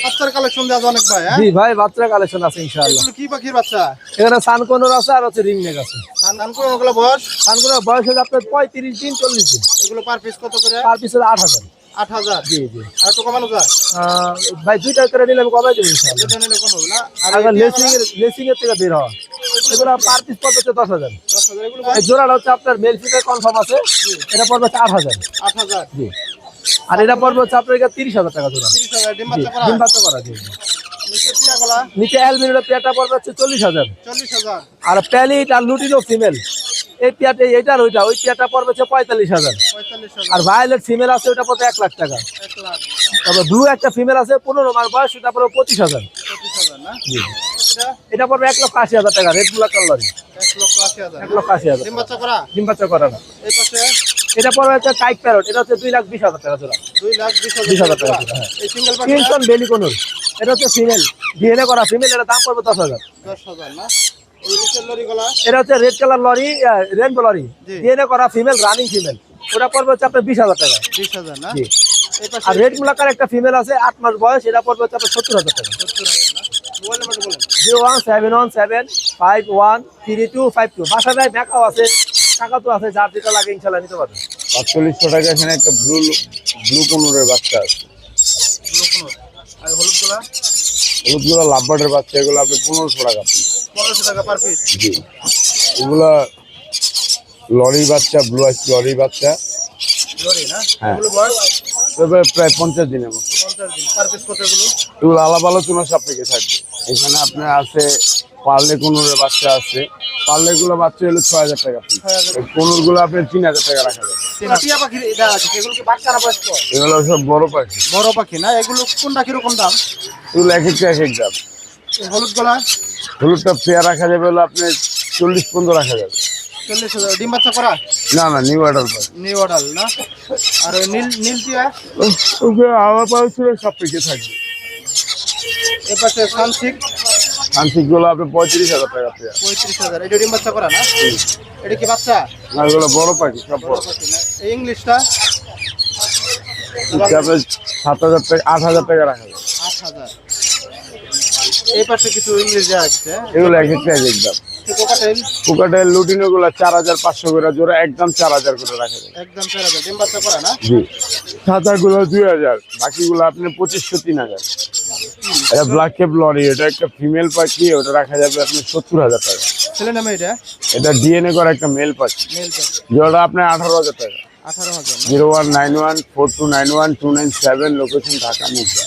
বাচ্চার কালেকশন দেওয়া অনেক ভাই। হ্যাঁ জি ভাই, বাচ্চা কালেকশন আছে ইনশাআল্লাহ। এগুলো কি পাখির বাচ্চা? এখানে সানকোনর আছে আর হচ্ছে রিংনেক আছে। ওগুলো বয়স? সানকোনর বয়স হচ্ছে আপনার 35 দিন 40 দিন। এগুলো পার পিস কত করে? পার পিস হলো 8000। 8000? জি জি। আর একটু কমানো যায়? ভাই দুইটা করে নিলে আমি কমাই দেব ইনশাআল্লাহ। দুটো নিলে কম হবে না? আর আর লেসিং এর থেকে বের হওয়া এগুলো পার পিস পড়বে 10000। 10,000 এগুলো এই জোড়াটা হচ্ছে আপনার মেল ফিমেল কনফার্ম আছে, এটা পড়বে 8000। 8000? জি। আর এটা পড়বে হচ্ছে আপনার 30000 টাকা জোড়া। 30,000 ডিম জি, বাচ্চা করা? ডিম বাচ্চা করা। জি। নিচে টিয়াগুলা? নিচে অ্যালবিনো পেয়ারটা পড়বে হচ্ছে 40000। 40,000? আর প্যালিট আর লুটিনো ফিমেল এই পেয়ারটা এইটার ওই পেয়ারটা পড়বে হচ্ছে 45000। 45,000? আর ভায়োলেট ফিমেল আছে ওটা পড়বে 1 লাখ টাকা। 1 লাখ? তবে ব্লু একটা ফিমেল আছে 15 মাস বয়স, ওটা পড়বে 25000। 25,000 না? জি। এটা? এটা পড়বে 1,80,000 টাকা, রেড ব্ল্যাক কালার। 1,80,000? 1,80,000 ডিম বাচ্চা করা? ডিম বাচ্চা করা না। এই পাশে? এটা পড়বে হচ্ছে কাইক প্যারট, এটা হচ্ছে 2,20,000 টাকা জোড়া। 2,20,000 টাকা জোড়া? জোড়া, হ্যাঁ। এই সিঙ্গেল পাখি? কিংস্টন বেলি কোনুর, এটা হচ্ছে ফিমেল, ডিএনএ করা ফিমেল, এটা দাম পড়বে 10,000। 10,000 না? এই নিচের লরিগুলা? এটা হচ্ছে red colour lory, rainbow lory, জি। ডিএনএ করা ফিমেল, রানিং ফিমেল, ওটা পড়বে হচ্ছে আপনার 20,000 টাকা। 20,000 না? জি। এই পাশে? আর রেড মুলাকার একটা ফিমেল আছে 8 মাস বয়স, এটা পড়বে হচ্ছে আপনার 70,000 টাকা। 70,000 না? মোবাইল নাম্বারটা বলেন। 01717513252। বাসা যায় মেকাও আছে, টাকা তো আছে, যার যেটা লাগে ইনশাল্লাহ নিতে পারবে। ৪৫০০ টাকা। এখানে একটা ব্লু কোনুরের বাচ্চা আছে। ব্লু কোনোর। আর হলুদগুলা? হলুদগুলো লাভবার্ডের বাচ্চা, এগুলো আপনি ১৫০০ টাকা পিস। 1500 টাকা পার পিস? জি। এগুলা লরির বাচ্চা, ব্লু আইস লরির বাচ্চা। লরি না? হ্যাঁ। এগুলো বয়স? তবে প্রায় 50 দিনের মতো। 50 দিন। পার পিস কত এগুলো? এগুলো আলাপ আলোচনা সাপেক্ষে থাকবে। এখানে আপনার আছে পার্লে কোনুরের বাচ্চা আছে। পার্লেগুলো বাচ্চা হলো ৬০০০ টাকা পিস। 6,000 কোনুরগুলো আপনার 3000 টাকা রাখা যাবে। টিয়া পাখির এটা আছে, এগুলো কি বাচ্চা না বয়স্ক? এগুলো সব বড় পাখি। বড় পাখি না? এগুলো কোনটা কিরকম দাম? এগুলো এক একটা এক এক দাম। এই হলুদগুলা? হলুদটা পেয়ার রাখা যাবে হলো আপনার 40-15 রাখা যাবে। 40,000? ডিম বাচ্চা করা? না না, নিউ অর্ডার পাখি। নিউ অর্ডার না? আর ওই নীল টিয়া? ওকে আমার পাশে সাপেক্ষে থাকবে। এর পাশে সানসিক? আংশিকগুলো আপনি 35,000 টাকা পেয়ার। 35,000? এটা ডিম বাচ্চা করা না? এটা কি বাচ্চা? না, এগুলো বড় পাখি, সব বড়। পাখি না? এই ইংলিশটা? এটা আপনার 7,000 টাকা 8,000 টাকা রাখা যাবে। 8,000? এই পাশে কিছু ইংলিশ দেওয়া আছে। এগুলো এক একটা এক এক দাম। কোকাটেল? কোকাটেল লুটিনো গুলো 4,500 করে জোড়া, একদম 4,000 করে রাখা যাবে। একদম 4,000? ডিম বাচ্চা করা না? জি। সাদাগুলো 2,000, বাকিগুলো আপনার 2500-3,000। এটা ব্ল্যাক কেপ লরি, এটা একটা ফিমেল পাখি, ওটা রাখা যাবে আপনার 70,000 টাকা। ছেলে নামে এটা? এটা ডিএনএ করা একটা মেল পাখি, মেল পাখি? জোড়া আপনার 18,000 টাকা। 18,000? 019142912997, লোকেশন ঢাকা মুগদা।